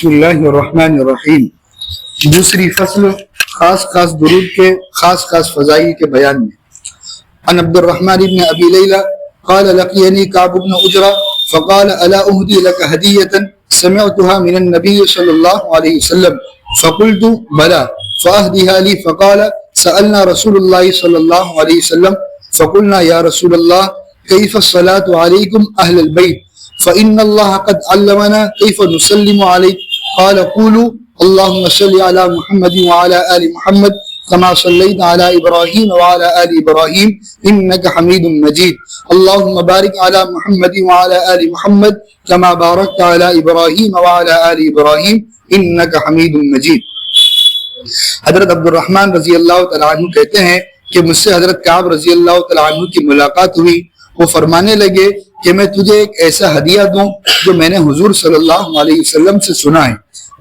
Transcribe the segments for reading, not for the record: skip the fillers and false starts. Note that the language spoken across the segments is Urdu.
بسم اللہ الرحمن الرحیم۔ دوسری فصل خاص درود کے خاص فضائل کے بیان میں۔ عن عبد الرحمن بن ابی لیلہ قال لقيني كعب بن عجرة فقال الا اهدي لك هدية سمعتها من النبي صلى الله عليه وسلم فقلت بلى فاهدها لي فقال سألنا رسول الله صلى الله عليه وسلم فقلنا يا رسول الله كيف الصلاة عليكم أهل البيت فإن الله قد علمنا كيف نسلم عليك قال قولوا اللهم صل على محمد وعلى آل محمد كما صليت على إبراهيم وعلى آل إبراهيم إنك حميد مجيد اللهم بارك على محمد وعلى آل محمد كما باركت على إبراهيم وعلى آل إبراهيم إنك حميد مجيد۔ حضرت عبد الرحمن رضی اللہ تعالیٰ عنہ کہتے ہیں کہ مجھ سے حضرت کعب رضی اللہ تعالیٰ عنہ کی ملاقات ہوئی۔ وہ فرمانے لگے کہ میں تجھے ایک ایسا ہدیہ دوں جو میں نے حضور صلی اللہ علیہ وسلم سے سنا ہے۔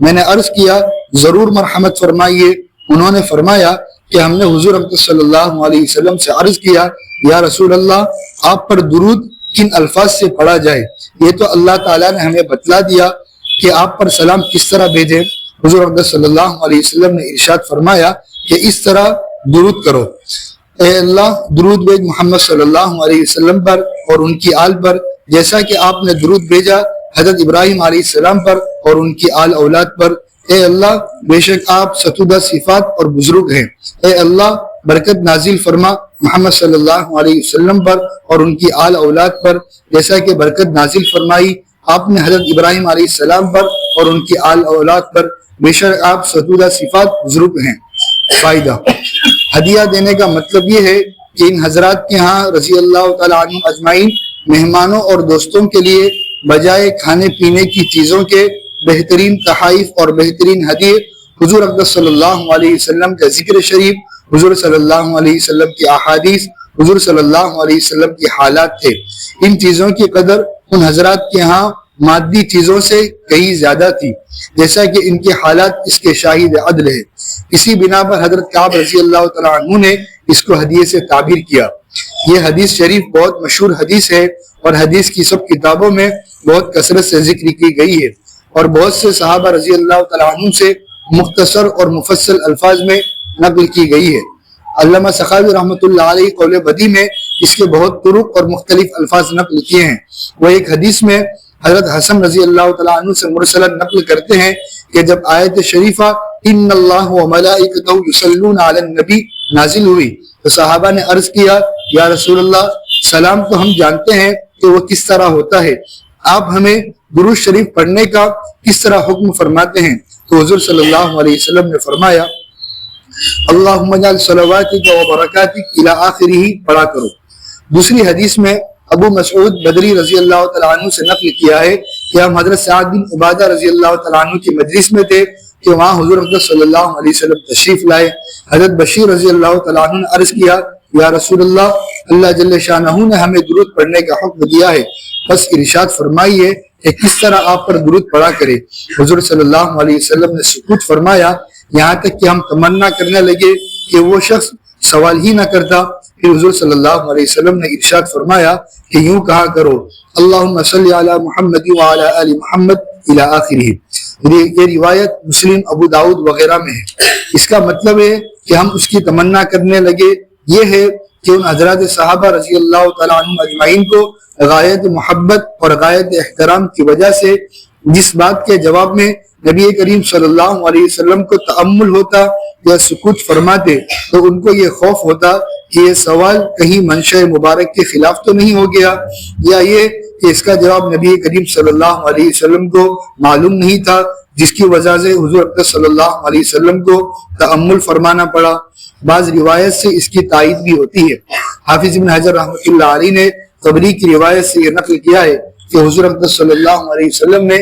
میں نے عرض کیا ضرور مرحمت فرمائیے۔ انہوں نے فرمایا کہ ہم نے حضور صلی اللہ علیہ وسلم سے عرض کیا یا رسول اللہ آپ پر درود کن الفاظ سے پڑھا جائے؟ یہ تو اللہ تعالیٰ نے ہمیں بتلا دیا کہ آپ پر سلام کس طرح بھیجیں۔ حضور صلی اللہ علیہ وسلم نے ارشاد فرمایا کہ اس طرح درود کرو، اے اللہ درود بھیج محمد صلی اللہ علیہ وسلم پر اور ان کی آل پر، جیسا کہ آپ نے درود بھیجا حضرت ابراہیم علیہ السلام پر اور ان کی آل اولاد پر۔ اے اللہ بے شک آپ ستودہ صفات اور بزرگ ہیں۔ اے اللہ برکت نازل فرما محمد صلی اللہ علیہ وسلم پر اور ان کی آل اولاد پر، جیسا کہ برکت نازل فرمائی آپ نے حضرت ابراہیم علیہ السلام پر اور ان کی آل اولاد پر، بے شک آپ ستودہ صفات بزرگ ہیں۔ فائدہ، ہدیہ دینے کا مطلب یہ ہے کہ ان حضرات کے ہاں رضی اللہ تعالیٰ عنہ اجمعین مہمانوں اور دوستوں کے لیے بجائے کھانے پینے کی چیزوں کے بہترین تحائف اور بہترین ہدیے حضور اقدس صلی اللہ علیہ وسلم کا ذکر شریف، حضور صلی اللہ علیہ وسلم کی احادیث، حضور صلی اللہ علیہ وسلم کی حالات تھے۔ ان چیزوں کی قدر ان حضرات کے ہاں مادی چیزوں سے کہیں زیادہ تھی، جیسا کہ ان کے حالات اس کے شاہد عدل ہے۔ اسی بنا پر حضرت کعب رضی اللہ تعالیٰ عنہ نے اس کو ہدیے سے تعبیر کیا۔ یہ حدیث شریف بہت مشہور حدیث ہے اور حدیث کی سب کتابوں میں بہت کثرت سے ذکر کی گئی ہے اور بہت سے صحابہ رضی اللہ تعالیٰ عنہ سے مختصر اور مفصل الفاظ میں نقل کی گئی ہے۔ علامہ سخاوی رحمۃ اللہ علیہ قول بدیع میں اس کے بہت طرق اور مختلف الفاظ نقل کیے ہیں۔ وہ ایک حدیث میں حضرت حسن رضی اللہ تعالیٰ عنہ سے مرسلا نقل کرتے ہیں کہ جب آیت شریفہ ان اللہ وملائکتہ یصلون علی النبی نازل ہوئی تو صحابہ نے عرض کیا یا رسول اللہ سلام تو ہم جانتے ہیں کہ وہ کس طرح ہوتا ہے، آپ ہمیں درود شریف پڑھنے کا کس طرح حکم فرماتے ہیں؟ تو حضور صلی اللہ علیہ وسلم نے فرمایا اللہم اجعل صلواتک و برکاتک الی آخرہ پڑھا کرو۔ دوسری حدیث میں ابو مسعود بدری رضی اللہ تعالیٰ عنہ سے نقل کیا ہے کہ ہم حضرت سعد بن عبادہ رضی اللہ تعالیٰ عنہ کی مجلس میں تھے کہ وہاں حضور صلی اللہ علیہ وسلم تشریف لائے۔ حضرت بشیر رضی اللہ تعالیٰ عنہ نے عرض کیا یا رسول اللہ اللہ جل شانہ نے ہمیں درود پڑھنے کا حکم دیا ہے، بس ارشاد فرمائیے کہ کس طرح آپ پر درود پڑھا کرے۔ حضور صلی اللہ علیہ وسلم نے سکوت فرمایا یہاں تک کہ ہم تمنا کرنے لگے کہ وہ شخص سوال ہی نہ کرتا۔ پھر حضور صلی اللہ علیہ وسلم نے ارشاد فرمایا کہ یوں کہا کرو اللہم صلی علی محمد وعلی آل محمد الی آخرہ۔ یہ روایت مسلم، ابو داؤد وغیرہ میں ہے۔ اس کا مطلب ہے کہ ہم اس کی تمنا کرنے لگے۔ یہ ہے کہ ان حضرات صحابہ رضی اللہ تعالیٰ عنہ اجمعین کو غایت محبت اور غایت احترام کی وجہ سے جس بات کے جواب میں نبی کریم صلی اللہ علیہ وسلم کو تأمل ہوتا یا سکوت فرماتے تو ان کو یہ خوف ہوتا کہ یہ سوال کہیں منشاء مبارک کے خلاف تو نہیں ہو گیا، یا یہ کہ اس کا جواب نبی کریم صلی اللہ علیہ وسلم کو معلوم نہیں تھا، جس کی وجہ سے حضور صلی اللہ علیہ وسلم کو تأمل فرمانا پڑا۔ بعض روایت سے اس کی تائید بھی ہوتی ہے۔ حافظ ابن حجر رحمۃ اللہ علیہ نے طبری کی روایت سے یہ نقل کیا ہے کہ حضور صلی اللہ علیہ وسلم نے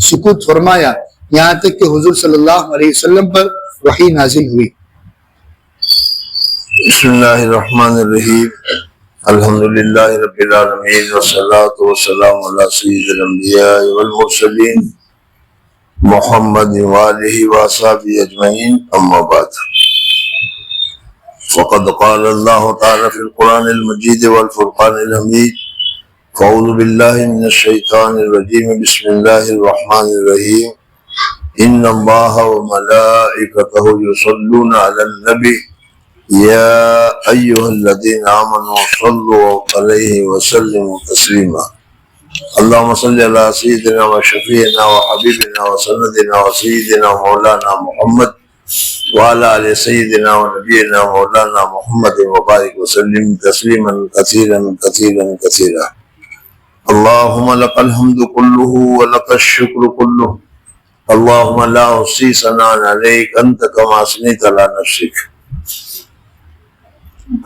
سکوت فرمایا یہاں تک کہ حضور صلی اللہ علیہ وسلم پر وحی نازل ہوئی۔ بسم اللہ الرحمن الرحیم الحمدللہ رب العالمین والصلاة والسلام علی سید الانبیاء والمرسلین محمد وآلہ وصحبہ اجمعین، اما بعد فقد قال اللہ تعالی فی القرآن المجید والفرقان الحمید فاعوذ باللہ من الشیطان الرجیم بسم اللہ الرحمن الرحیم ان اللہ وملائکتہ یصلون علی النبی یا ایہا الذین آمنوا صلوا علیہ وسلموا تسلیما اللہم صلی علی سیدنا و شفیعنا و حبیبنا و سندنا و سیدنا مولانا محمد وعلی آل سیدنا و نبینا مولانا محمد وبارک وسلم تسلیما کثیرا کثیرا کثیرا اللہم لک الحمد کلہ ولک الشکر کلہ اللہم لا احصی ثناء علیک انت کما اثنیت علی نفسک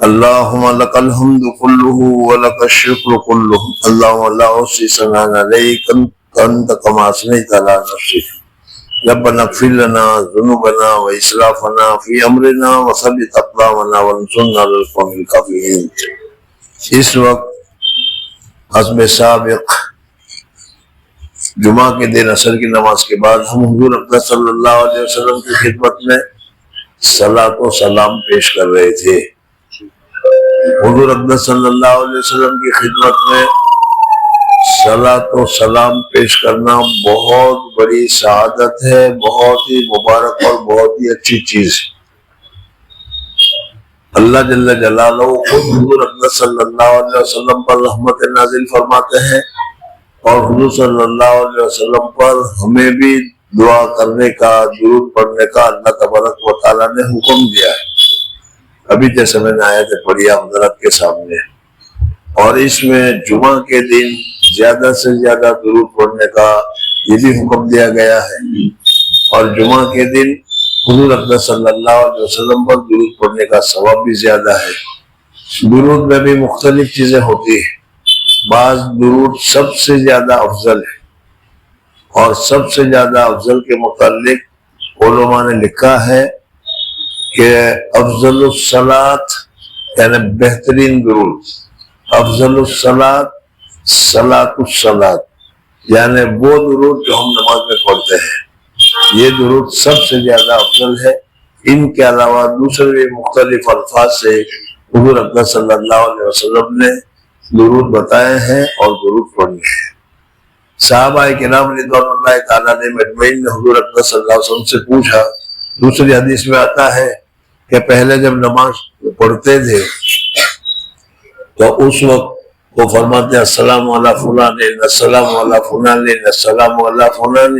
اللہم لک الحمد کلہ ولک الشکر کلہ اللہم لا احصی ثناء علیک انت کما اثنیت علی نفسک ربنا اغفر لنا ذنوبنا واسرافنا فی امرنا وثبت اقدامنا وانصرنا علی القوم الکافرین۔ اس وقت حسب سابق جمعہ کے دن عصر کی نماز کے بعد ہم حضور اقدس صلی اللہ علیہ وسلم کی خدمت میں صلاۃ و سلام پیش کر رہے تھے۔ حضور اقدس صلی اللہ علیہ وسلم کی خدمت میں صلاۃ و سلام پیش کرنا بہت بڑی سعادت ہے، بہت ہی مبارک اور بہت ہی اچھی چیز ہے۔ اللہ جل جلالہ خود حضور اقدس صلی اللہ علیہ وسلم پر رحمت نازل فرماتے ہیں اور حضور صلی اللہ علیہ وسلم پر ہمیں بھی دعا کرنے کا، درود پڑھنے کا اللہ تبارک و تعالیٰ نے حکم دیا ہے۔ ابھی جیسے میں نے آیتیں پڑھی حضرات کے سامنے، اور اس میں جمعہ کے دن زیادہ سے زیادہ درود پڑھنے کا یہ بھی حکم دیا گیا ہے، اور جمعہ کے دن حضور اقدس صلی اللہ علیہ وسلم پر درود پڑھنے کا ثواب بھی زیادہ ہے۔ درود میں بھی مختلف چیزیں ہوتی ہیں، بعض درود سب سے زیادہ افضل ہے، اور سب سے زیادہ افضل کے متعلق علماء نے لکھا ہے کہ افضل الصلاۃ یعنی بہترین درود، افضل الصلاۃ صلاۃ الصلاۃ یعنی وہ درود جو ہم نماز میں پڑھتے ہیں، یہ درود سب سے زیادہ افضل ہے۔ ان کے علاوہ دوسرے بھی مختلف الفاظ سے حضور اقدس صلی اللہ علیہ وسلم نے درود بتائے ہیں اور درود پڑھنے ہیں۔ صحابہ کرام رضوان اللہ تعالیٰ نے مجمعین نے حضور اقدس صلی اللہ علیہ وسلم سے پوچھا، دوسری حدیث میں آتا ہے کہ پہلے جب نماز پڑھتے تھے تو اس وقت وہ فرماتے ہیں السلام علی فلان السلام علی فلان السلام علی فلان،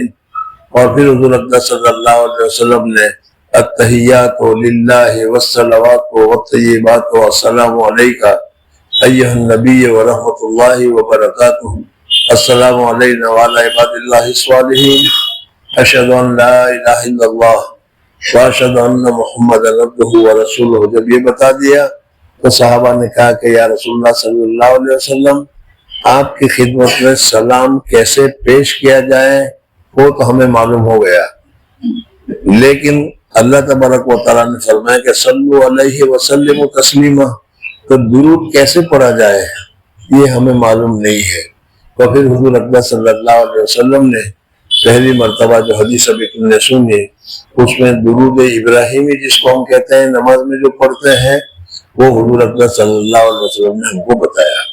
اور پھر حضور اقدس صلی اللہ علیہ وسلم نے التحیات للہ والصلوات والطیبات والسلام علیکہ ایہا النبی ورحمۃ اللہ وبرکاتہ السلام علینا وعلی عباد اللہ الصالحین اشہد ان لا الہ الا اللہ واشہد ان محمد عبدہ ورسولہ۔ جب یہ بتا دیا تو صحابہ نے کہا کہ یا رسول اللہ صلی اللہ علیہ وسلم، آپ کی خدمت میں سلام کیسے پیش کیا جائے وہ تو ہمیں معلوم ہو گیا، لیکن اللہ تبارک و تعالیٰ نے فرمایا کہ صلو علیہ وسلم تسلیما، تو درود کیسے پڑھا جائے یہ ہمیں معلوم نہیں ہے۔ تو پھر حضور اقدس صلی اللہ علیہ وسلم نے پہلی مرتبہ جو حدیث ابھی تم نے سنی، اس میں درود ابراہیمی جس کو ہم کہتے ہیں نماز میں جو پڑھتے ہیں، وہ حضور اقدس صلی اللہ علیہ وسلم نے ہم کو بتایا۔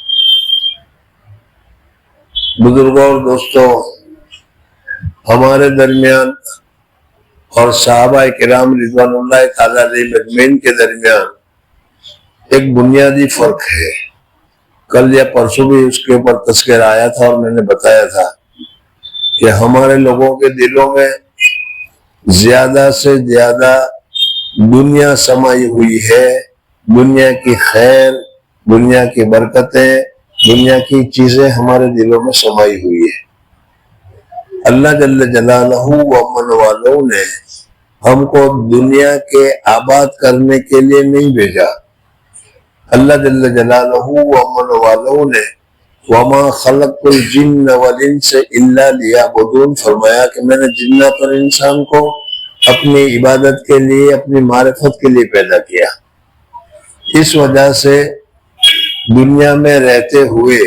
بزرگوں اور دوستوں، ہمارے درمیان اور صحابہ کرام رضوان اللہ تعالیٰ علیہ مجمعین کے درمیان ایک بنیادی فرق ہے۔ کل یا پرسوں بھی اس کے اوپر تذکرہ آیا تھا اور میں نے بتایا تھا کہ ہمارے لوگوں کے دلوں میں زیادہ سے زیادہ دنیا سمائی ہوئی ہے، دنیا کی خیر، دنیا کی برکتیں، دنیا کی چیزیں ہمارے دلوں میں سمائی ہوئی ہے۔ اللہ جل جلالہ و امن والوں نے ہم کو دنیا کے آباد کرنے کے لیے نہیں بھیجا۔ اللہ جل جلالہ و امن والوں نے وَمَا خَلَقْتُ الْجِنَّ وَالْإِنسَ إِلَّا لِيَعْبُدُونَ فرمایا کہ میں نے جنات اور انسان کو اپنی عبادت کے لیے، اپنی معرفت کے لیے پیدا کیا۔ اس وجہ سے دنیا میں رہتے ہوئے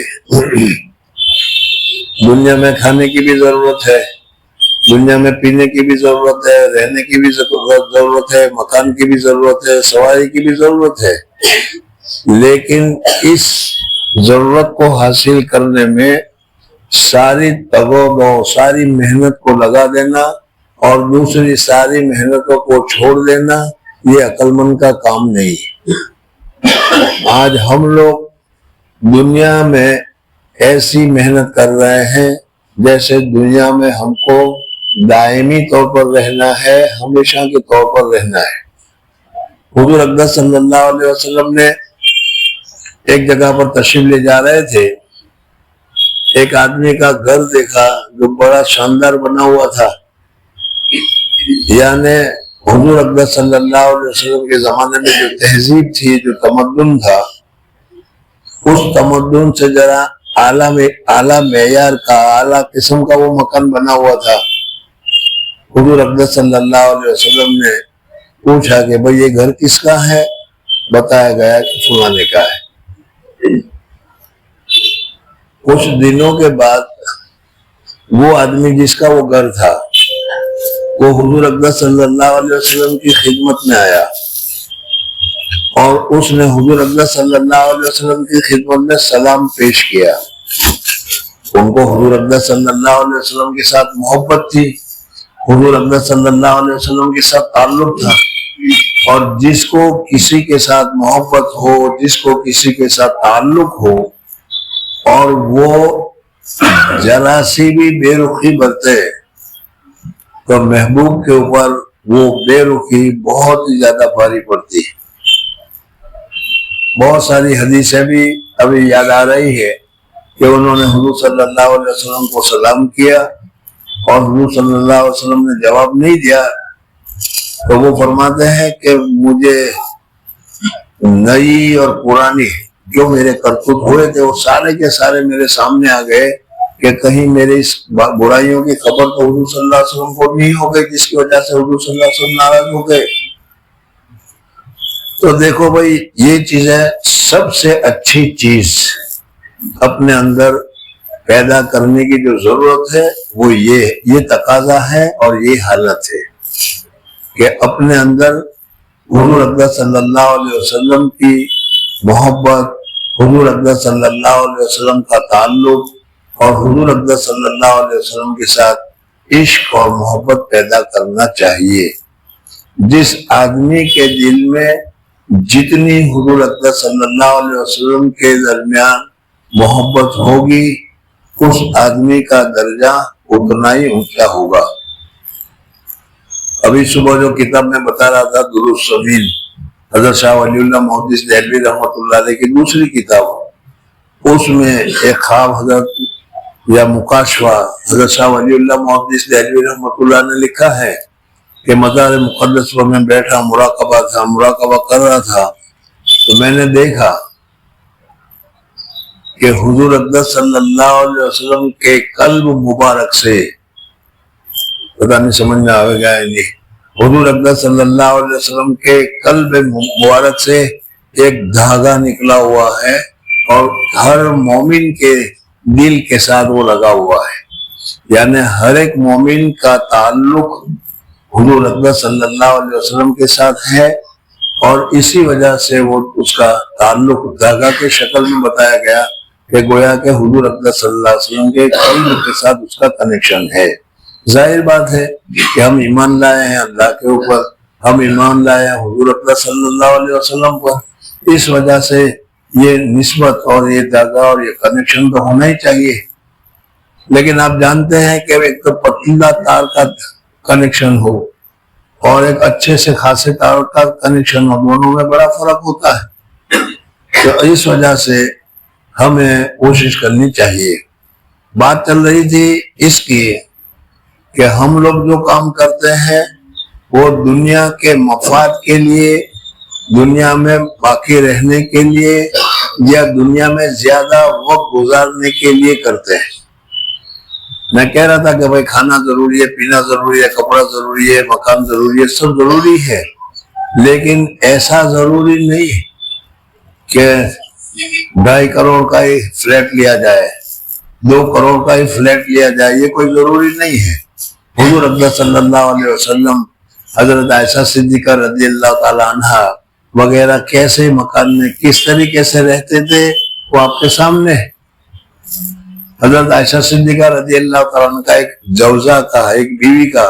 دنیا میں کھانے کی بھی ضرورت ہے، دنیا میں پینے کی بھی ضرورت ہے، رہنے کی بھی ضرورت ہے، مکان کی بھی ضرورت ہے، سواری کی بھی ضرورت ہے، لیکن اس ضرورت کو حاصل کرنے میں ساری تگ و دو، ساری محنت کو لگا دینا اور دوسری ساری محنتوں کو چھوڑ دینا یہ عقل مند کا کام نہیں۔ آج ہم لوگ دنیا میں ایسی محنت کر رہے ہیں جیسے دنیا میں ہم کو دائمی طور پر رہنا ہے، ہمیشہ کے طور پر رہنا ہے۔ حضور اقدس صلی اللہ علیہ وسلم نے ایک جگہ پر تشریف لے جا رہے تھے، ایک آدمی کا گھر دیکھا جو بڑا شاندار بنا ہوا تھا، یعنی حضور اقدس صلی اللہ علیہ وسلم کے زمانے میں جو تہذیب تھی، جو تمدن تھا، اس تمدن سے ذرا اعلیٰ معیار کا، اعلیٰ قسم کا وہ مکان بنا ہوا تھا۔ حضور اقدس صلی اللہ علیہ وسلم نے پوچھا کہ بھئی یہ گھر کس کا ہے؟ بتایا گیا کہ فلانے کا ہے۔ کچھ دنوں کے بعد وہ آدمی جس کا وہ گھر تھا وہ حضور اقدس صلی اللہ علیہ وسلم کی خدمت میں آیا اور اس نے حضور اقدس صلی اللہ علیہ وسلم کی خدمت میں سلام پیش کیا۔ ان کو حضور اقدس صلی اللہ علیہ وسلم کے ساتھ محبت تھی، حضور اقدس صلی اللہ علیہ وسلم کے ساتھ تعلق تھا، اور جس کو کسی کے ساتھ محبت ہو، جس کو کسی کے ساتھ تعلق ہو اور وہ ذرا سی بھی بے رخی برتے تو محبوب کے اوپر وہ بے رخی بہت ہی زیادہ بھاری پڑتی ہے۔ بہت ساری حدیثیں بھی ابھی یاد آ رہی ہے کہ انہوں نے حضور صلی اللہ علیہ وسلم کو سلام کیا اور حضور صلی اللہ علیہ وسلم نے جواب نہیں دیا، تو وہ فرماتے ہیں کہ مجھے نئی اور پرانی جو میرے کرتوت ہوئے تھے وہ سارے کے سارے میرے سامنے آ گئے کہ کہیں میرے اس برائیوں کی خبر تو حضور صلی اللہ علیہ وسلم کو نہیں ہو گئی، جس کی وجہ سے حضور صلی اللہ علیہ وسلم ناراض ہو گئے۔ تو دیکھو بھائی، یہ چیزیں سب سے اچھی چیز اپنے اندر پیدا کرنے کی جو ضرورت ہے وہ یہ تقاضا ہے اور یہ حالت ہے کہ اپنے اندر حضور اقدس صلی اللہ علیہ وسلم کی محبت، حضور اقدس صلی اللہ علیہ وسلم کا تعلق اور حضور اقدس صلی اللہ علیہ وسلم کے ساتھ عشق اور محبت پیدا کرنا چاہیے۔ جس آدمی کے دل میں جتنی حضور اقدس صلی اللہ علیہ وسلم کے درمیان محبت ہوگی اس آدمی کا درجہ اتنا ہی اونچا ہوگا۔ ابھی صبح جو کتاب میں بتا رہا تھا درود سمیل، حضرت شاہ ولی اللہ محدث دہلوی رحمۃ اللہ علیہ کی دوسری کتاب، اس میں ایک خواب حضرت یا مکاشفہ حضرت شاہ ولی اللہ محدث دہلوی رحمۃ اللہ نے لکھا ہے کہ مزار مقدس پر میں بیٹھا مراقبہ کر رہا تھا، تو میں نے دیکھا کہ حضور اقدس صلی اللہ علیہ وسلم کے قلب مبارک سے، پتہ نہیں سمجھ میں آئے گا یا نہیں، حضور اقدس صلی اللہ علیہ وسلم کے قلب مبارک سے ایک دھاگا نکلا ہوا ہے اور ہر مومن کے دل کے ساتھ وہ لگا ہوا ہے، یعنی ہر ایک مومن کا تعلق حضور اقدس صلی اللہ علیہ وسلم کے ساتھ ہے، اور اسی وجہ سے وہ اس کا تعلق دھاگا کے شکل میں بتایا گیا کہ گویا کہ حضور اقدس صلی اللہ علیہ وسلم کے قلب کے ساتھ اس کا کنیکشن ہے۔ ظاہر بات ہے کہ ہم ایمان لائے ہیں اللہ کے اوپر، ہم ایمان لائے ہیں حضور اقدس صلی اللہ علیہ وسلم پر، اس وجہ سے یہ نسبت اور یہ دھاگا اور یہ کنیکشن تو ہونا ہی چاہیے۔ لیکن آپ جانتے ہیں کہ ایک تو پتلا تار کا کنیکشن ہو اور ایک اچھے سے خاصے تار کا کنیکشن ہو، دونوں میں بڑا فرق ہوتا ہے۔ تو اس وجہ سے ہمیں کوشش کرنی چاہیے۔ بات چل رہی تھی اس کی کہ ہم لوگ جو کام کرتے ہیں وہ دنیا کے مفاد کے لیے، دنیا میں باقی رہنے کے لیے یا دنیا میں زیادہ وقت گزارنے کے لیے کرتے ہیں۔ میں کہہ رہا تھا کہ بھائی کھانا ضروری ہے، پینا ضروری ہے، کپڑا ضروری ہے، مکان ضروری ہے، سب ضروری ہے، لیکن ایسا ضروری نہیں کہ 2.5 کروڑ کا ہی فلیٹ لیا جائے، 2 کروڑ کا ہی فلیٹ لیا جائے، یہ کوئی ضروری نہیں ہے۔ حضور اقدس صلی اللہ علیہ وسلم، حضرت عائشہ صدیقہ رضی اللہ تعالیٰ عنہا وغیرہ کیسے مکان میں کس طریقے سے رہتے تھے وہ آپ کے سامنے ہے۔ حضرت عائشہ صدیقہ رضی اللہ تعالیٰ عنہ کا ایک جوزہ کا، ایک بیوی کا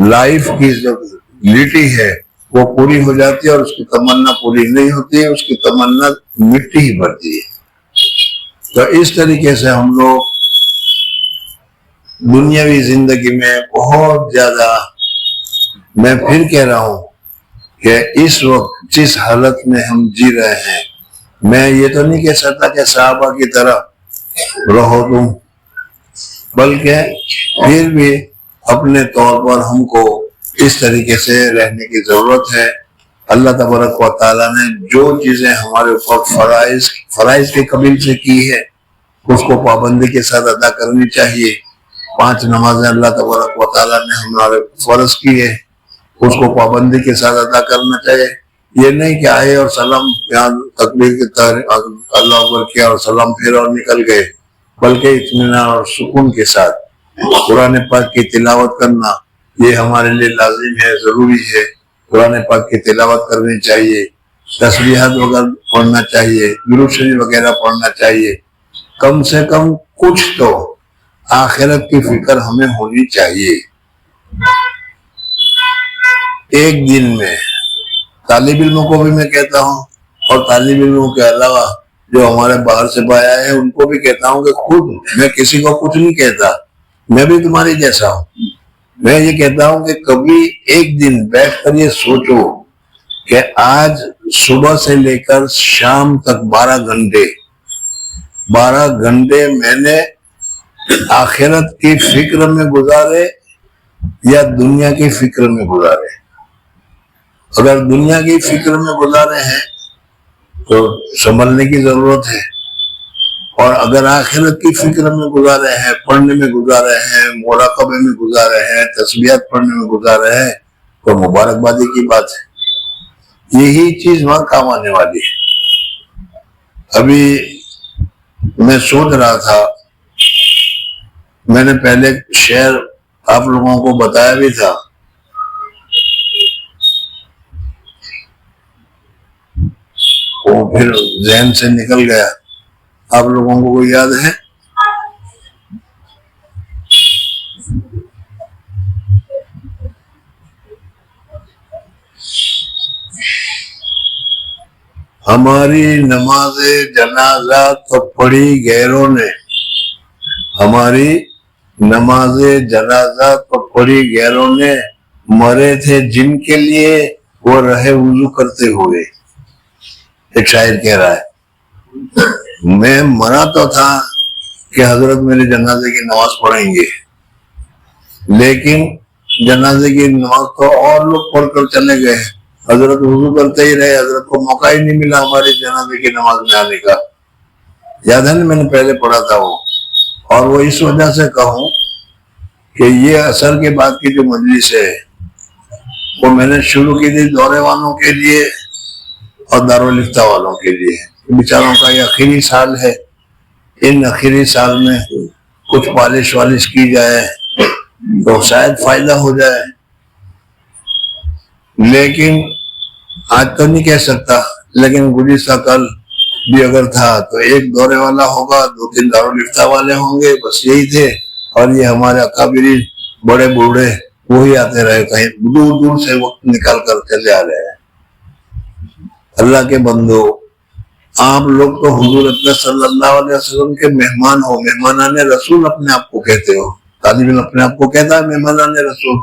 لائف کی جو لیٹی ہے وہ پوری ہو جاتی ہے اور اس کی تمنا پوری نہیں ہوتی ہے، اس کی تمنا مٹی ہی بھرتی ہے۔ تو اس طریقے سے ہم لوگ دنیاوی زندگی میں بہت زیادہ، میں پھر کہہ رہا ہوں کہ اس وقت جس حالت میں ہم جی رہے ہیں، میں یہ تو نہیں کہہ سکتا کہ صحابہ کی طرح رہو تم، بلکہ پھر بھی اپنے طور پر ہم کو اس طریقے سے رہنے کی ضرورت ہے۔ اللہ تبارک و تعالیٰ نے جو چیزیں ہمارے اوپر فرائض کے قبیل سے کی ہے اس کو پابندی کے ساتھ ادا کرنی چاہیے۔ 5 نمازیں اللہ تبارک و تعالیٰ نے ہمارے فرض کی ہے، اس کو پابندی کے ساتھ ادا کرنا چاہیے۔ یہ نہیں کہ آئے اور سلام تکبیر کی اللہ اکبر کیا اور سلام پھر اور نکل گئے، بلکہ اطمینان اور سکون کے ساتھ قرآن پاک کی تلاوت کرنا یہ ہمارے لیے لازم ہے، ضروری ہے۔ قرآن پاک کی تلاوت کرنی چاہیے، تسبیحات وغیرہ پڑھنا چاہیے، درود شریف وغیرہ پڑھنا چاہیے۔ کم سے کم کچھ تو آخرت کی فکر ہمیں ہونی چاہیے۔ ایک دن میں طالب علموں کو بھی میں کہتا ہوں، اور طالب علموں کے علاوہ جو ہمارے باہر سے بھائی آئے ہیں ان کو بھی کہتا ہوں کہ خود میں کسی کو کچھ نہیں کہتا، میں بھی تمہاری جیسا ہوں۔ میں یہ کہتا ہوں کہ کبھی ایک دن بیٹھ کر یہ سوچو کہ آج صبح سے لے کر شام تک 12 گھنٹے میں نے آخرت کی فکر میں گزارے یا دنیا کی فکر میں گزارے۔ اگر دنیا کی فکر میں گزارے ہیں تو سنبھلنے کی ضرورت ہے، اور اگر آخرت کی فکر میں گزارے ہیں، پڑھنے میں گزارے ہیں، مراقبے میں گزارے ہیں، تسبیحات پڑھنے میں گزارے ہیں، تو مبارکبادی کی بات ہے۔ یہی چیز وہاں کام آنے والی ہے۔ ابھی میں سوچ رہا تھا، میں نے پہلے شعر آپ لوگوں کو بتایا بھی تھا، وہ پھر ذہن سے نکل گیا، آپ لوگوں کو کوئی یاد ہے؟ ہماری نماز جنازہ تو پڑھی غیروں نے، ہماری نماز جنازہ تو پڑھی غیروں نے، مرے تھے جن کے لیے وہ رہے وضو کرتے ہوئے۔ ایک شاعر کہہ رہا ہے، میں مرا تو تھا کہ حضرت میرے جنازے کی نماز پڑھیں گے، لیکن جنازے کی نماز تو اور لوگ پڑھ کر چلے گئے، حضرت وضو کرتے ہی رہے، حضرت کو موقع ہی نہیں ملا ہماری جنازے کی نماز میں آنے کا۔ یاد ہے نا، میں نے پہلے پڑھا تھا وہ، اور وہ اس وجہ سے کہوں کہ یہ عصر کے بعد کی جو مجلس ہے وہ میں نے شروع کی تھی دورے والوں کے لیے اور دارالفتہ والوں کے لیے، بیچاروں کا یہ آخری سال ہے، ان آخری سال میں کچھ پالش والش کی جائے تو شاید فائدہ ہو جائے، لیکن آج تو نہیں کہہ سکتا، لیکن گزشتہ کل بھی اگر تھا تو ایک دورے والا ہوگا، 2-3 دارالفتہ والے ہوں گے، بس یہی تھے، اور یہ ہمارے اکابرین بڑے بوڑھے وہی آتے رہے، کہیں دور دور سے وقت نکال کر چلے آ رہے ہیں۔ اللہ کے بندو، آپ لوگ تو حضور اکرم صلی اللہ علیہ وسلم کے مہمان ہو، مہمانان رسول اپنے آپ کو کہتے ہو، طالب علم اپنے آپ کو کہتا ہے مہمانان رسول۔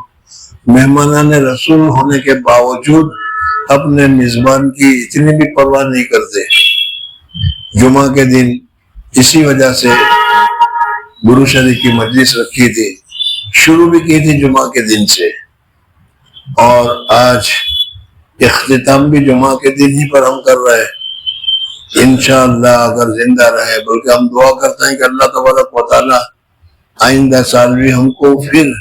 مہمانان رسول ہونے کے باوجود اپنے میزبان کی اتنی بھی پرواہ نہیں کرتے۔ جمعہ کے دن اسی وجہ سے گرو شریف کی مجلس رکھی تھی، شروع بھی کی تھی جمعہ کے دن سے، اور آج اختتام بھی جمعہ کے دن ہی پر ہم کر رہے ہیں انشاءاللہ، اگر زندہ رہے۔ بلکہ ہم دعا کرتے ہیں کہ اللہ تبارک و تعالی آئندہ سال بھی ہم کو پھر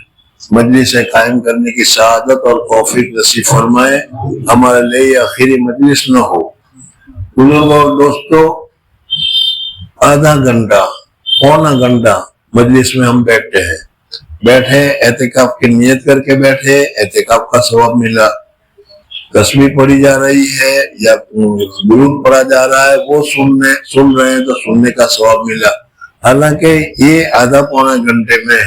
مجلس قائم کرنے کی سعادت اور توفیق نصیب فرمائے، ہمارے لیے یہ آخری مجلس نہ ہو۔ بزرگوں اور دوستوں، آدھا گھنٹہ پونا گھنٹہ مجلس میں ہم بیٹھے اعتکاف کی نیت کر کے بیٹھے، اعتکاف کا ثواب ملا، تسبیح پڑھی جا رہی ہے یا درود پڑھا جا رہا ہے وہ سن رہے ہیں تو سننے کا ثواب ملا۔ حالانکہ یہ آدھا پونا گھنٹے میں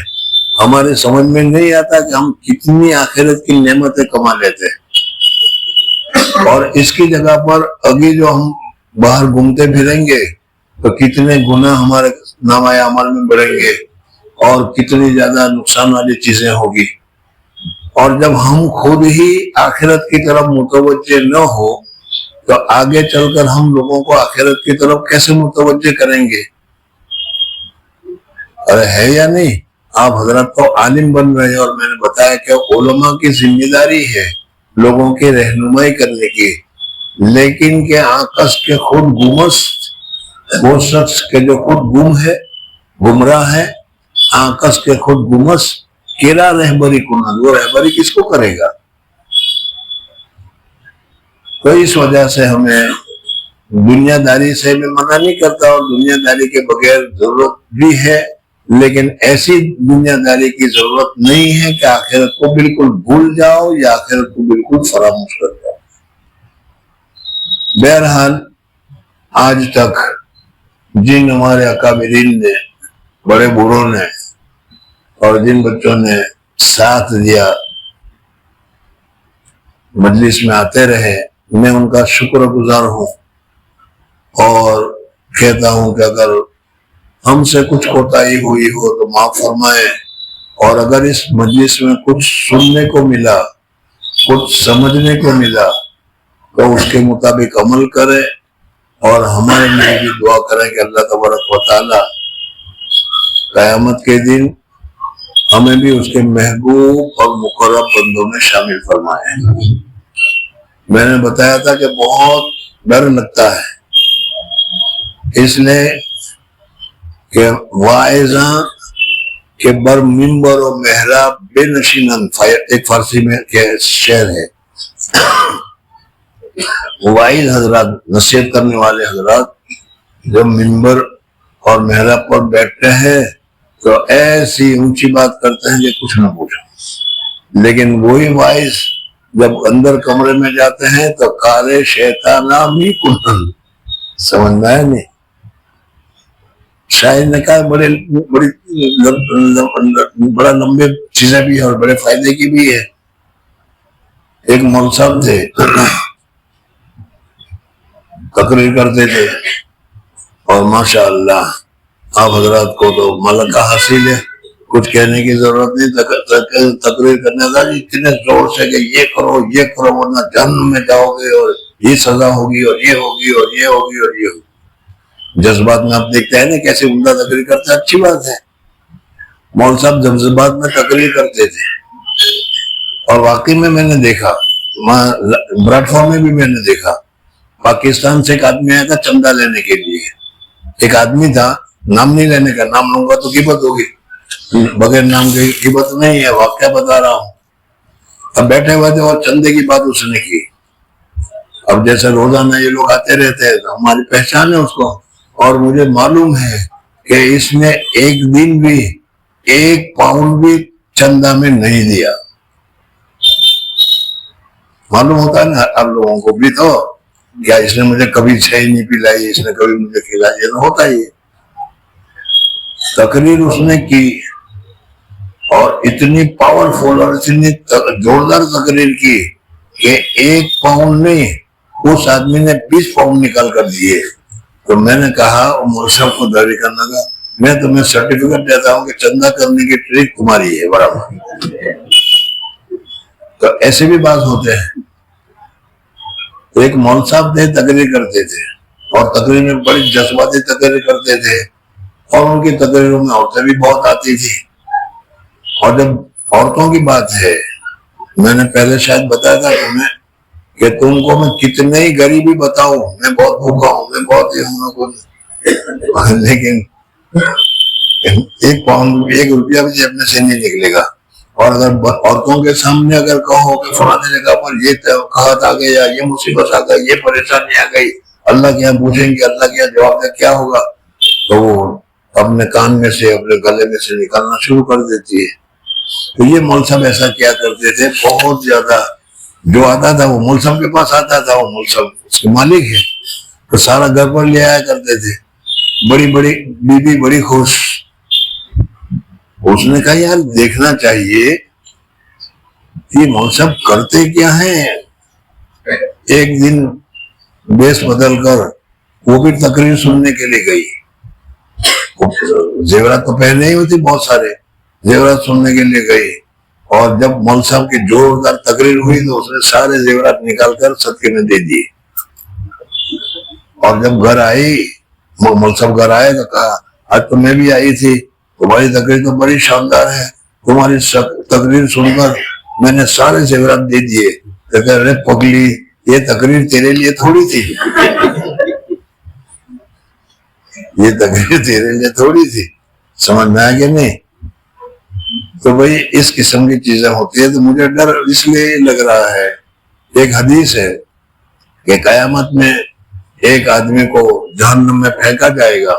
ہمارے سمجھ میں نہیں آتا کہ ہم کتنی آخرت کی نعمتیں کما لیتے ہیں، اور اس کی جگہ پر ابھی جو ہم باہر گھومتے پھریں گے تو کتنے گناہ ہمارے نامہ عمل میں بڑھیں گے اور کتنی زیادہ نقصان والی چیزیں ہوگی. اور جب ہم خود ہی آخرت کی طرف متوجہ نہ ہو تو آگے چل کر ہم لوگوں کو آخرت کی طرف کیسے متوجہ کریں گے؟ ارے ہے یا نہیں؟ آپ حضرات تو عالم بن رہے ہیں، اور میں نے بتایا کہ علماء کی ذمہ داری ہے لوگوں کی رہنمائی کرنے کی، لیکن کہ آکس کے خود گمس، وہ شخص کے جو خود گم ہے، گمراہ ہے، آکس کے خود گمس کیرا رہبری کنن، وہ رہبری کس کو کرے گا؟ تو اس وجہ سے ہمیں دنیا داری سے میں منع نہیں کرتا، اور دنیا داری کے بغیر ضرورت بھی ہے، لیکن ایسی دنیا داری کی ضرورت نہیں ہے کہ آخرت کو بالکل بھول جاؤ یا آخرت کو بالکل فراموش کر جاؤ. بہرحال آج تک جن ہمارے اکابرین نے، بڑے بوڑھوں نے، اور جن بچوں نے ساتھ دیا، مجلس میں آتے رہے، میں ان کا شکر گزار ہوں، اور کہتا ہوں کہ اگر ہم سے کچھ کوتاہی ہوئی ہو تو معاف فرمائیں، اور اگر اس مجلس میں کچھ سننے کو ملا، کچھ سمجھنے کو ملا تو اس کے مطابق عمل کریں، اور ہمارے لیے بھی دعا کریں کہ اللہ تبارک و تعالی قیامت کے دن ہمیں بھی اس کے محبوب اور مقرب بندوں میں شامل فرمائیں. میں نے بتایا تھا کہ بہت ڈر لگتا ہے، اس لیے کہ واعظاں کے بر منبر و محراب بے نشینن، ایک فارسی میں شعر ہے. واعظ حضرات، نصیحت کرنے والے حضرات جب منبر اور محراب پر بیٹھتے ہیں تو ایسی اونچی بات کرتے ہیں کہ کچھ نہ پوچھو، لیکن وہی واعظ جب اندر کمرے میں جاتے ہیں تو کارے شیطانہ بھی کنن، سمجھنا ہے نہیں؟ شاید نے کہا بڑا لمبے چیزیں بھی ہے اور بڑے فائدے کی بھی ہے. ایک مول صاحب تھے، تقریر کرتے تھے، اور ماشاءاللہ آپ حضرات کو تو ملکہ حاصل ہے، کچھ کہنے کی ضرورت نہیں. تقریر کرنے کا اتنے زور سے کہ یہ کرو یہ کرو ورنہ جہنم میں جاؤ گے، اور یہ سزا ہوگی اور یہ ہوگی اور یہ ہوگی اور یہ ہوگی. جذبات میں آپ دیکھتے ہیں نا کیسے عمدہ تقریر کرتے ہیں، اچھی بات ہے. مول صاحب جذبات میں تقریر کرتے تھے، اور واقعی میں نے دیکھا، پلیٹ فارم میں بھی میں نے دیکھا، پاکستان سے ایک آدمی آیا تھا چندہ لینے کے لیے. ایک آدمی تھا، نام نہیں لینے کا، نام لوں گا تو غیبت ہوگی، بغیر نام کی غیبت نہیں ہے، واقعہ بتا رہا ہوں. اب بیٹھے ہوئے تھے اور چندے کی بات اس نے کی. اب جیسے روزانہ یہ لوگ آتے رہتے ہیں تو ہماری پہچان ہے اس کو، اور مجھے معلوم ہے کہ اس نے ایک دن بھی 1 پاؤنڈ بھی چندہ میں نہیں دیا. معلوم ہوتا ہے نا آپ لوگوں کو بھی، تو کیا اس نے مجھے کبھی چائے نہیں پلائی، اس نے کبھی مجھے کھلائی، یہ تو ہوتا ہی ہے. تقریر اس نے کی، اور اتنی پاورفل اور اتنی زوردار تقریر کی کہ 1 پاؤنڈ نہیں، اس آدمی نے 20 پاؤنڈ نکال کر دیے. تو میں نے کہا عمر صاحب کو دعوی کرنے کا، میں تمہیں سرٹیفکیٹ دیتا ہوں کہ چندہ کرنے کی ٹرک تمہاری ہے برابر. تو ایسے بھی بات ہوتے ہیں. ایک مول صاحب تھے، تقریر کرتے تھے، اور تقریر میں بڑی جذباتی تقریر کرتے تھے، اور ان کی تقریروں میں عورتیں بھی بہت آتی تھی. اور جب عورتوں کی بات ہے، میں نے پہلے شاید بتایا تھا تمہیں کہ تم کو میں کتنے ہی غریبی بتاؤں، میں بہت بھوکا ہوں، میں بہت ہی ہوں، لیکن 1 پاؤنڈ 1 روپیہ بھی اپنے سے نہیں نکلے گا. اور اگر عورتوں کے سامنے اگر کہو کہ فلاں جگہ پر یہ قحط آ گیا، یہ مصیبت آ گئی، یہ پریشانی آ گئی، اللہ کے یہاں پوچھیں گے، اللہ کے یہاں جواب دے کیا ہوگا، تو وہ اپنے کان میں سے، اپنے گلے میں سے نکالنا شروع کر دیتی ہے. تو یہ مول صاحب ایسا کیا کرتے تھے، بہت زیادہ. جو آتا تھا وہ مول صاحب کے پاس آتا تھا، وہ مول صاحب اس کے مالک ہے، تو سارا گھر پر لے آیا کرتے تھے. بڑی بڑی بیوی بڑی خوش، اس نے کہا یار دیکھنا چاہیے یہ مول صاحب کرتے کیا ہیں. ایک دن بیس بدل کر وہ بھی تقریر سننے کے لیے گئی. زیورات تو پہنے ہی ہوتی بہت سارے, زیورات سننے کے لیے گئی, اور جب مول صاحب کی زوردار تقریر ہوئی تو اس نے سارے زیورات نکال کر صدقے میں دے دیے. اور جب گھر آئی, مول صاحب گھر آئے تو کہا آج تو میں بھی آئی تھی, تمہاری تقریر تو بڑی شاندار ہے, تمہاری تقریر سن کر میں نے سارے زیورات دے دیے. تو کہہ رہے پگلی یہ تقریر تیرے لیے تھوڑی تھی, یہ تقریر تیرے لیے تھوڑی تھی. سمجھ میں آ گیا نہیں؟ تو بھائی اس قسم کی چیزیں ہوتی ہیں. تو مجھے ڈر اس لیے لگ رہا ہے, ایک حدیث ہے کہ قیامت میں ایک آدمی کو جہنم میں پھینکا جائے گا,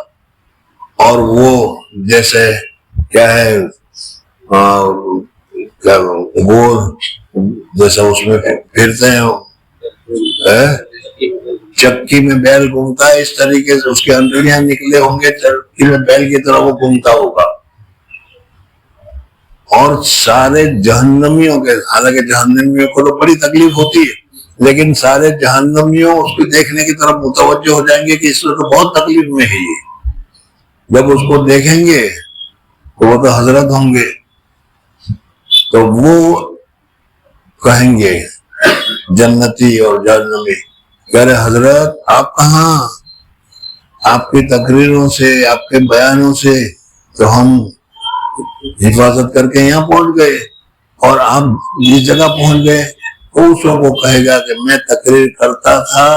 اور وہ جیسے کیا ہے وہ جیسا اس میں پھرتے ہیں چکی میں بیل گھومتا ہے, اس طریقے سے اس کے انڈریاں نکلے ہوں گے چکی میں بیل کی طرح وہ گھومتا ہوگا. اور سارے جہنمیوں کے, حالانکہ جہنمیوں کو تو بڑی تکلیف ہوتی ہے, لیکن سارے جہنمیوں اس کو دیکھنے کی طرف متوجہ ہو جائیں گے کہ اس میں تو بہت تکلیف میں ہے یہ. جب اس کو دیکھیں گے تو وہ تو حضرت ہوں گے, تو وہ کہیں گے جنتی اور جہنمی, کہہ رہے حضرت آپ کہاں, آپ کی تقریروں سے آپ کے بیانوں سے تو ہم حفاظت کر کے یہاں پہنچ گئے, اور آپ جس جگہ پہنچ گئے اس کو کہے گا کہ میں تقریر کرتا تھا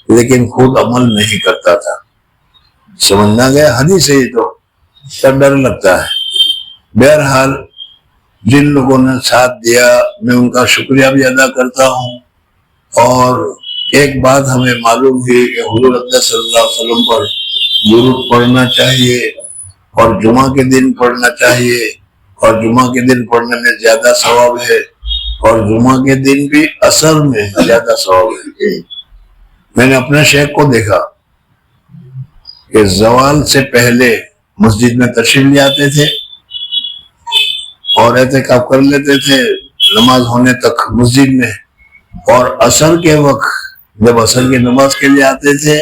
لیکن خود عمل نہیں کرتا تھا. سمجھنا گیا حدیث ہے, تو ڈر لگتا ہے. بہرحال جن لوگوں نے ساتھ دیا میں ان کا شکریہ بھی ادا کرتا ہوں. اور ایک بات ہمیں معلوم ہوئی کہ حضور اقدس صلی اللہ علیہ وسلم پر درود پڑھنا چاہیے, اور جمعہ کے دن پڑھنا چاہیے, اور جمعہ کے دن پڑھنے میں زیادہ ثواب ہے, اور جمعہ کے دن بھی اثر میں زیادہ ثواب ہے. میں نے اپنے شیخ کو دیکھا کہ زوال سے پہلے مسجد میں تشریف لے آتے تھے اور اعتکاف کر لیتے تھے نماز ہونے تک مسجد میں, اور عصر کے وقت جب عصر کی نماز کے لیے آتے تھے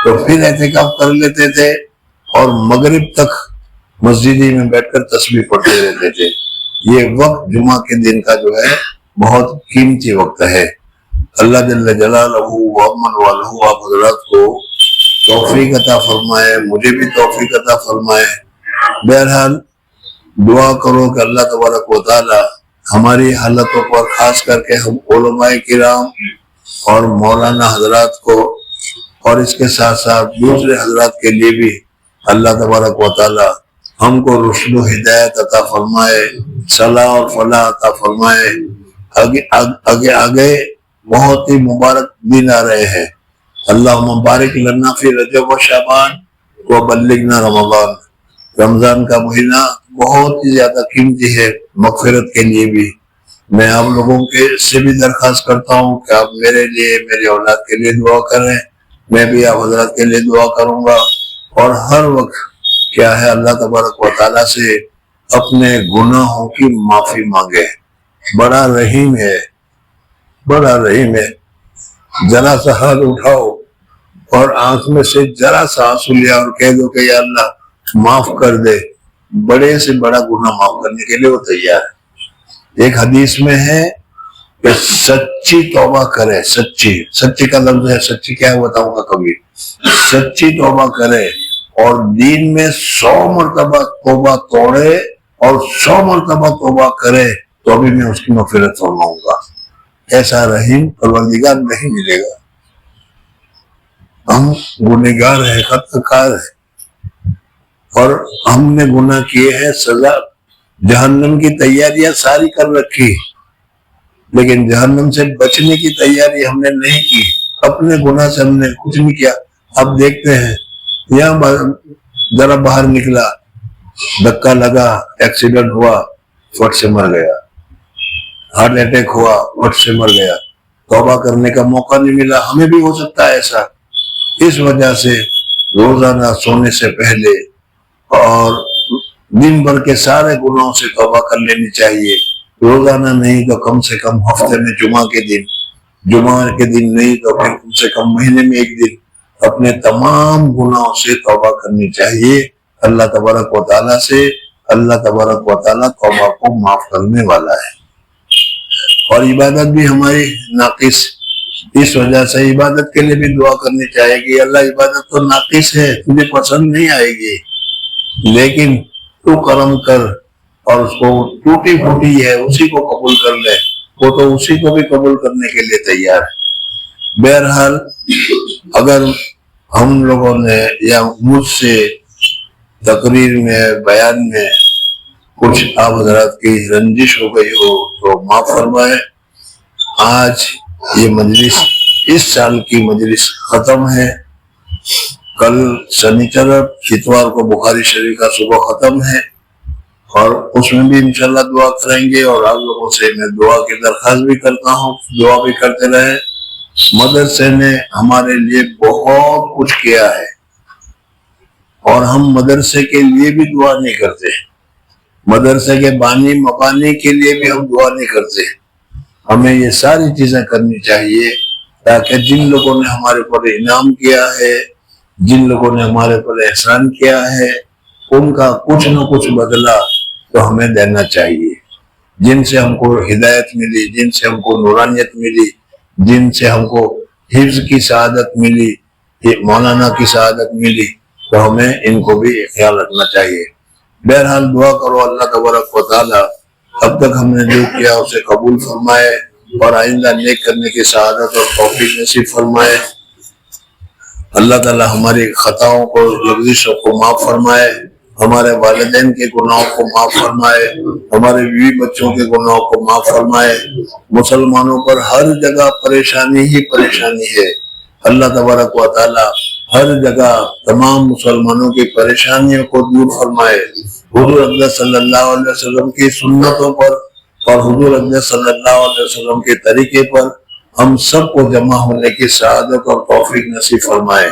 تو پھر اعتکاف کر لیتے تھے, اور مغرب تک مسجد ہی میں بیٹھ کر تسبیح پڑھتے رہتے تھے. یہ وقت جمعہ کے دن کا جو ہے بہت قیمتی وقت ہے. اللہ جل جلالہ و امن والہ آپ حضرات کو توفیق عطا فرمائے, مجھے بھی توفیق عطا فرمائے. بہرحال دعا کرو کہ اللہ تبارک و تعالی ہماری حالتوں پر, خاص کر کے ہم علماء کرام اور مولانا حضرات کو, اور اس کے ساتھ ساتھ دوسرے حضرات کے لیے بھی اللہ تبارک و تعالی ہم کو رشد و ہدایت عطا فرمائے, صلاح اور فلاح عطا فرمائے. آگے بہت ہی مبارک دن آ رہے ہیں. اللہم بارک لنا فی رجب و شعبان و بلغنا رمضان. رمضان کا مہینہ بہت ہی زیادہ قیمتی ہے مغفرت کے لیے بھی. میں آپ لوگوں کے سے بھی درخواست کرتا ہوں کہ آپ میرے لیے, میری اولاد کے لیے دعا کریں, میں بھی آپ حضرات کے لیے دعا کروں گا. اور ہر وقت کیا ہے اللہ تبارک و تعالیٰ سے اپنے گناہوں کی معافی مانگے. بڑا رحیم ہے, بڑا رحیم ہے. ذرا سا ہاتھ اٹھاؤ اور آنکھ میں سے ذرا سا آنسو لیا اور کہہ دو کہ یا اللہ معاف کر دے. بڑے سے بڑا گناہ معاف کرنے کے لیے وہ تیار ہے. ایک حدیث میں ہے کہ سچی توبہ کرے, سچی کا لفظ ہے, سچی کیا ہے بتاؤں گا کبھی. سچی توبہ کرے اور دین میں 100 مرتبہ توبہ توڑے اور 100 مرتبہ توبہ کرے تو ابھی میں اس کی مغفرت فرماؤں گا. ایسا رحیم پروردگار نہیں ملے گا. ہم گنہگار ہیں, خطا کار ہیں, اور ہم نے گناہ کیے ہیں, سزا جہنم کی تیاریاں ساری کر رکھی, لیکن جہنم سے بچنے کی تیاری ہم نے نہیں کی. اپنے گناہ سے ہم نے کچھ نہیں کیا. اب دیکھتے ہیں یہاں ذرا باہر نکلا, دھکا لگا, ایکسیڈنٹ ہوا, فٹ سے مر گیا, ہارٹ اٹیک ہوا, فٹ سے مر گیا. توبہ کرنے کا موقع نہیں ملا. ہمیں بھی ہو سکتا ہے ایسا. اس وجہ سے روزانہ سونے سے پہلے اور دن بھر کے سارے گناہوں سے توبہ کر لینی چاہیے، روزانہ نہیں تو کم سے کم ہفتے میں جمعہ کے دن نہیں تو پھر کم سے کم مہینے میں ایک دن اپنے تمام گناہوں سے توبہ کرنی چاہیے اللہ تبارک و تعالیٰ سے۔ اللہ تبارک و تعالیٰ توبہ کو معاف کرنے والا ہے۔ اور عبادت بھی ہماری ناقص، اس وجہ سے عبادت کے لیے بھی دعا کرنی چاہیے کہ اللہ عبادت تو ناقص ہے، تجھے پسند نہیں آئے گی، لیکن تو کرم کر اور اس کو ٹوٹی پھوٹی ہے اسی کو قبول کر لے، وہ تو اسی کو بھی قبول کرنے کے لیے تیار ہے۔ بہرحال اگر ہم لوگوں نے یا مجھ سے تقریر میں بیان میں کچھ آپ حضرات کی رنجش ہو گئی ہو تو معاف فرمائے۔ آج یہ مجلس، اس سال کی مجلس ختم ہے، کل شنیچر اتوار کو بخاری شریف کا صبح ختم ہے، اور اس میں بھی انشاءاللہ دعا کریں گے، اور آپ لوگوں سے میں دعا کی درخواست بھی کرتا ہوں، دعا بھی کرتے رہیں۔ مدرسے نے ہمارے لیے بہت کچھ کیا ہے، اور ہم مدرسے کے لیے بھی دعا نہیں کرتے، مدرسے کے بانی مبانی کے لیے بھی ہم دعا نہیں کرتے۔ ہمیں یہ ساری چیزیں کرنی چاہیے تاکہ جن لوگوں نے ہمارے پر انعام کیا ہے، جن لوگوں نے ہمارے پر احسان کیا ہے، ان کا کچھ نہ کچھ بدلہ تو ہمیں دینا چاہیے۔ جن سے ہم کو ہدایت ملی، جن سے ہم کو نورانیت ملی، جن سے ہم کو حفظ کی سعادت ملی، مولانا کی سعادت ملی، تو ہمیں ان کو بھی خیال رکھنا چاہیے۔ بہرحال دعا کرو اللہ تبارک و تعالیٰ اب تک ہم نے جو کیا اسے قبول فرمائے، اور آئندہ نیک کرنے کی سعادت اور توفیق نصیب فرمائے۔ اللہ تعالیٰ ہماری خطاؤں کو، لغزشوں کو معاف فرمائے، ہمارے والدین کے گناہوں کو معاف فرمائے، ہمارے بیوی بچوں کے گناہوں کو معاف فرمائے۔ مسلمانوں پر ہر جگہ پریشانی ہی پریشانی ہے، اللہ تبارک و تعالیٰ ہر جگہ تمام مسلمانوں کی پریشانیوں کو دور فرمائے۔ حضور اقدس صلی اللہ علیہ وسلم کی سنتوں پر اور حضور اقدس صلی اللہ علیہ وسلم کے طریقے پر ہم سب کو جمع ہونے کی سعادت اور توفیق نصیب فرمائے۔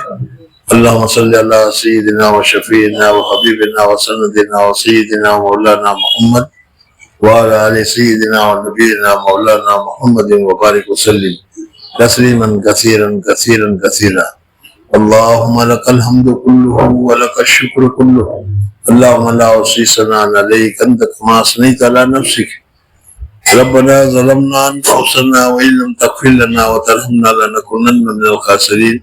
اللہم صلی اللہ سیدنا و شفیعنا و حبیبنا و سندنا و سیدنا مولانا محمد وعلی آل سیدنا و نبینا مولانا محمد وبارک وسلم تسلیما کثیرا کثیرا کثیرا۔ اللہم لک الحمد کلہ ولک الشکر کلہ، اللہم لا احصی ثناء علیک انت کما اثنیت علی نفسک۔ ربنا ظلمنا انفسنا وان لم تغفر لنا وترحمنا لنکونن من الخاسرین۔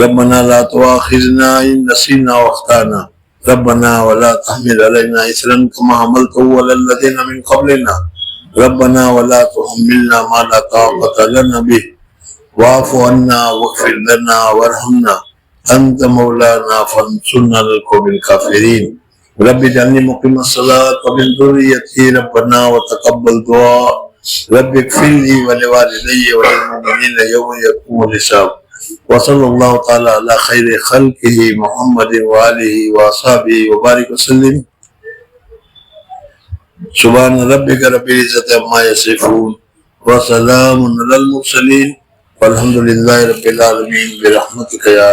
ربنا لا تؤاخذنا ان نسینا واخطانا، ربنا ولا تحمل علینا اصرا کما حملته علی الذین من قبلنا، ربنا ولا تحملنا ما لا طاقة لنا به، واعف عنا واغفر لنا وارحمنا انت مولانا فانصرنا على القوم الكافرين۔ رب اجعلني مقيم الصلاة ومن ذريتي ربنا وتقبل دعاء، رب اغفر لي ولوالدي وللمؤمنين يوم يقوم الحساب۔ وصلى الله تعالى على خير خلقه محمد وآله وأصحابه وبارك وسلم۔ سبحان ربك رب العزة عما يصفون وسلام على المرسلين والحمد لله رب العالمين برحمتك يا